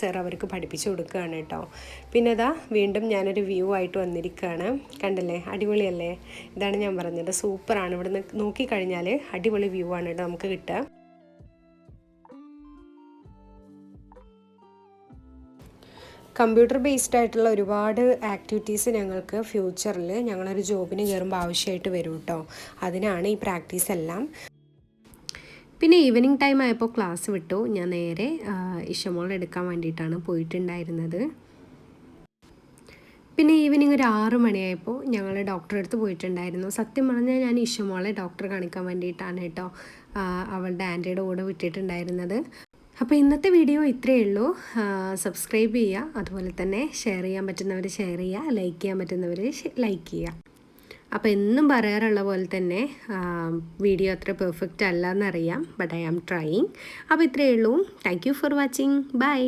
Sir അവർക്ക് പഠിപ്പിച്ചു കൊടുക്കുകയാണ് കേട്ടോ. പിന്നെ ഇതാ വീണ്ടും ഞാനൊരു വ്യൂ ആയിട്ട് വന്നിരിക്കുകയാണ്. കണ്ടല്ലേ, അടിപൊളിയല്ലേ? ഇതാണ് ഞാൻ പറഞ്ഞത്, സൂപ്പറാണ്. ഇവിടുന്ന് നോക്കിക്കഴിഞ്ഞാൽ അടിപൊളി വ്യൂ ആണ് കേട്ടോ നമുക്ക് കിട്ടുക. കമ്പ്യൂട്ടർ ബേസ്ഡ് ആയിട്ടുള്ള ഒരുപാട് ആക്ടിവിറ്റീസ് ഞങ്ങൾക്ക് ഫ്യൂച്ചറിൽ ഞങ്ങളൊരു ജോബിന് കയറുമ്പോൾ ആവശ്യമായിട്ട് വരും കേട്ടോ. അതിനാണ് ഈ പ്രാക്ടീസ് എല്ലാം. പിന്നെ ഈവനിങ് ടൈം ആയപ്പോൾ ക്ലാസ് വിട്ടു. ഞാൻ നേരെ ഇഷമോൾ എടുക്കാൻ വേണ്ടിയിട്ടാണ് പോയിട്ടുണ്ടായിരുന്നത്. പിന്നെ ഈവനിങ് ഒരു 6 മണിയായപ്പോൾ ഞങ്ങൾ ഡോക്ടറെ അടുത്ത് പോയിട്ടുണ്ടായിരുന്നു. സത്യം പറഞ്ഞാൽ ഞാൻ ഇഷമോളെ ഡോക്ടറെ കാണിക്കാൻ വേണ്ടിയിട്ടാണ് കേട്ടോ അവളുടെ ആൻറ്റിയുടെ കൂടെ വിട്ടിട്ടുണ്ടായിരുന്നത്. അപ്പോൾ ഇന്നത്തെ വീഡിയോ ഇത്രയേ ഉള്ളൂ. സബ്സ്ക്രൈബ് ചെയ്യുക, അതുപോലെ തന്നെ ഷെയർ ചെയ്യാൻ പറ്റുന്നവർ ഷെയർ ചെയ്യുക, ലൈക്ക് ചെയ്യാൻ പറ്റുന്നവർ ലൈക്ക് ചെയ്യുക. അപ്പോൾ എന്നും പറയാറുള്ള പോലെ തന്നെ വീഡിയോ അത്ര പെർഫെക്റ്റ് അല്ല എന്നറിയാം, ബട്ട് ഐ ആം ട്രൈയിങ്. അപ്പോൾ ഇത്രയേ ഉള്ളൂ. Thank you for watching. By.